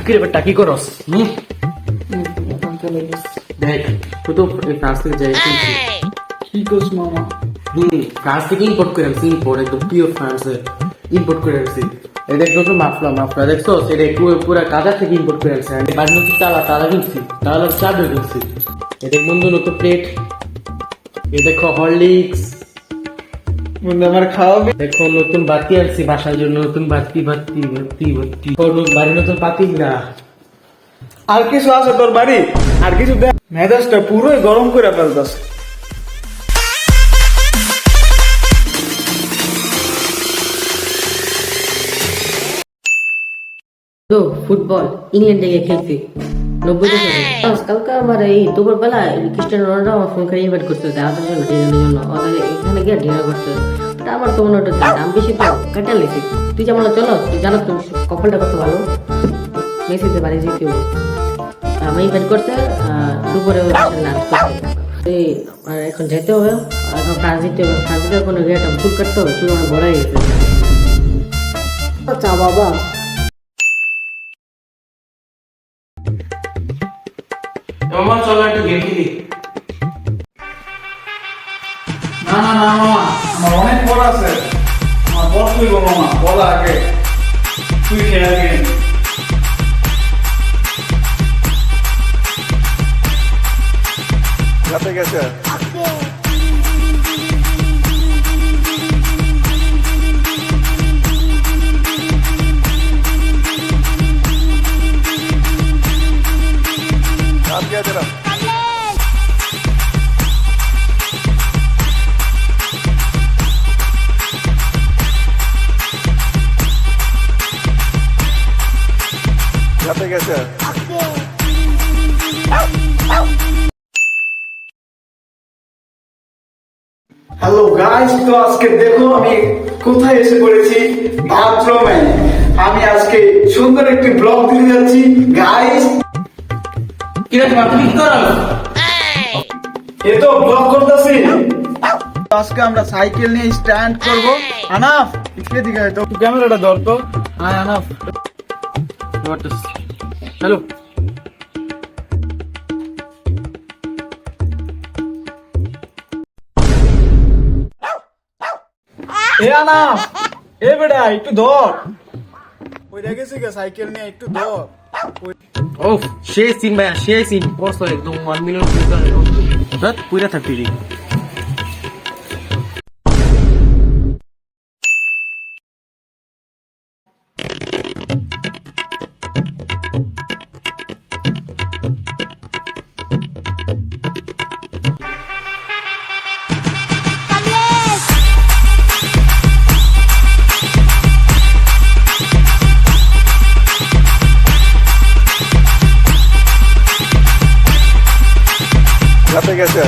কি রে বেটা কি করস? দেখ তুই তো ফ্রান্স থেকে যাই কিনছি। কি করছ মামা? ফ্রান্স থেকে ইম্পোর্ট করে আনছি, ইম্পোর্ট একদম পিওর ফ্রান্সে ইম্পোর্ট করে আনছি। এটা একদম মাফলা দেখছো, এটা পুরা কাজার থেকে ইম্পোর্ট করে আনছি। আমি বাড়ি নতুন তালা কিনছি, তালা চাদর কিনছি। এটা বন্ধু নতুন প্লেট, এ দেখো হরলিক্স, বন্ধু আমার খাওয়াবে? দেখো নতুন বাতি আনছি বাসার জন্য, নতুন বাতি বাড়ি নতুন পাতি না। আর কিছু আছে তোর বাড়ি? আর কিছু দেখ, মেজাজটা পুরোই গরম করে ফেলতেছে। তো ফুটবল ইংল্যান্ডে গিয়ে খেলছি 90 কালকে আমার এই দুপুর বেলা ক্রিস্টিয়ানো রোনাল্ডো আমার ফোন করে ইনভাইট করতে আমাদের জন্য ডিনারের জন্য, ওদের এখানে গিয়ে ডিনার করতে। আমার তো মনে হতো দাম বেশি তো কাটা লেছি। তুই যেমন চলো, তুই জানো তুমি কপালটা কত ভালো, মেসিতে বাড়ি যেতে হবে। আমি ইনভাইট করতে দুপুরে লাঞ্চ করতে। আর এখন যেতে হবে, এখন ফ্রান্স যেতে হবে। ফ্রান্স যেতে কোনো গিয়ে একটা ভুল কাটতে হবে, চুল আমার বড়াই গেছে। আচ্ছা বাবা, মামা চলো একটু গেম খেলি। না মামা, আমার অনেক পড়া আছে। আমার পড় তুই গো মামা, বলা আগে তুই খেয়ে আগে। রাতে গেছে রাত গেছে রাত রাতে গেছে হ্যালো গাইস, তো আজকে দেখো আমি কোথায় এসে পড়েছি, বাথরুমে। আমি আজকে সুন্দর একটি ব্লগ দিতে যাচ্ছি গাইস। কি রে তুমি কি করো? এ তো ব্লগ করতেছি। আজকে আমরা সাইকেল নিয়ে স্ট্যান্ড করব। আনাফ এদিকে আয় তো, ক্যামেরাটা ধর তো। আয় আনাফ। হ্যালো এ আনাফ, এ বেটা একটু ধর। ওই দেখেছি কে সাইকেল নিয়ে, একটু ধর। ও সেই সিন ভাই, সেই সিন বস একদম 1 মিলিয়ন পুরা থাকতে দিই। রাতে গেছে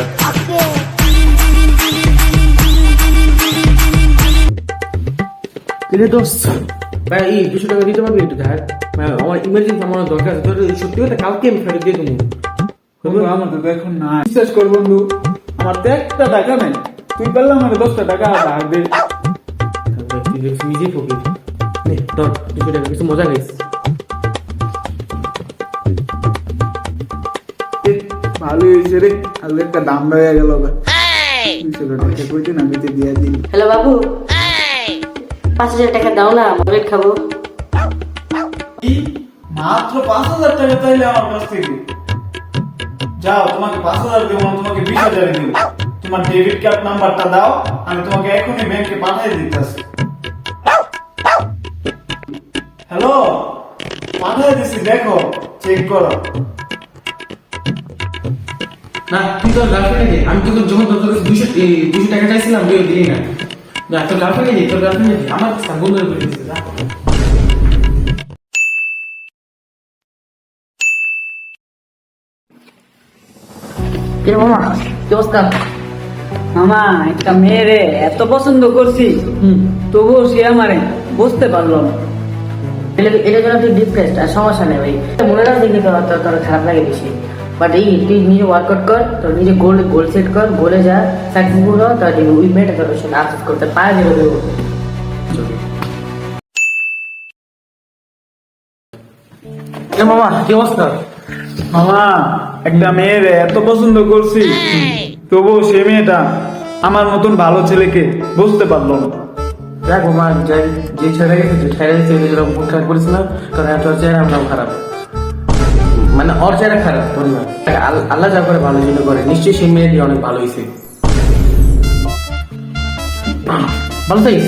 কিরে দোস্ত ভাই, এই 200 টাকা দিতে পারবি একটু ধার? আমার ইমার্জেন্সি, আমার দরকার আছে। তোর সত্যি কথা কালকে আমি ফেরত দিয়ে দেবো। বন্ধু আমার তো এখন না, বিশ্বাস কর বন্ধু, আমার তো একটা টাকা নেই। তুই বললাম আমার 10টা টাকা ধার দে। নিজেই ফকির। নে ধর 200 টাকা, কিছু মজা খাইছি। ভালো হয়েছে রে, আলু একটা দাম রয়ে গেল। 200 টাকা কইতে না দিতে দিয়ে দিন। হ্যালো বাবু, 5000 টাকা দাও না, ব্রেড খাবো। মাত্র 5000 টাকা চাইলে আমার কাছ থেকে? যাও, তোমাকে 5000 দেবো না, তোমাকে 20,000 দেবো। তোমার ডেবিট কার্ড নাম্বারটা দাও, আমি তোমাকে এখনই ব্যাংকে পাঠিয়ে দিতেছি। হ্যালো, পাঠিয়ে দিছি, দেখো, চেক করো। না তুই তোর গার্লফ্রেন্ডে, আমি তোকে যখন তোর 200 টাকা চাইছিলাম তুই দিলি না। না তোর গার্লফ্রেন্ডে, তোর গার্লফ্রেন্ডে আমার বন্ধুরা করে দিচ্ছে। কিরে মামা, কি অবস্থা? মামা একটা মেয়েরে এত পছন্দ করছি, তবুও সে আমারে বুঝতে পারলো না। এটা জন্য তুই ডিপ্রেসড, আর সমস্যা নেই ভাই। মনে রাখ দেখি তোর খারাপ লাগে বেশি, বাট এই তুই নিজে ওয়ার্কআউট কর, তোর নিজে গোল সেট কর, গোলে যা সাকসেসফুল হও, তার ওই মেয়েটা তোর সাথে আফসোস করতে পারে যেটা। এ মামা কি অবস্থা? মামা একটা মেয়ের এত পছন্দ করছি, তবুও সে মেয়েটা আমার মতন ভালো ছেলেকে বুঝতে পারলো না। দেখ মামা, যে ছেলে গেছে যে ছেলে গেছে এরকম মন খারাপ করিস না, কারণ তোর চেহারা আমরাও খারাপ, মানে ওর চেহারা খারাপ তোর না। আল্লাহ যা করে ভালো জন্য করে, নিশ্চয়ই সেই মেয়েটি অনেক ভালো হয়েছে। ভালো থাকিস।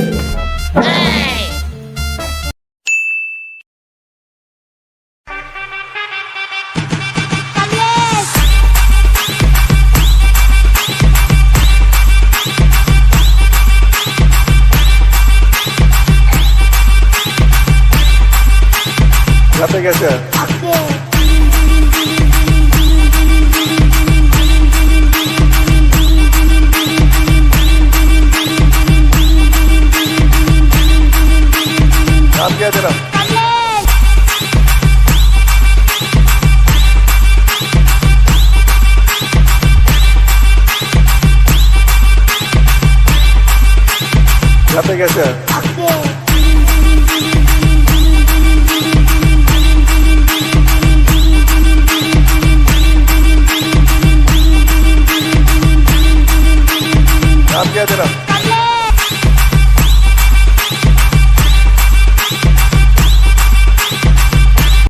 যাতে গেছে নাম কে তেরা যাতে গেছে नाम क्या है तेरा?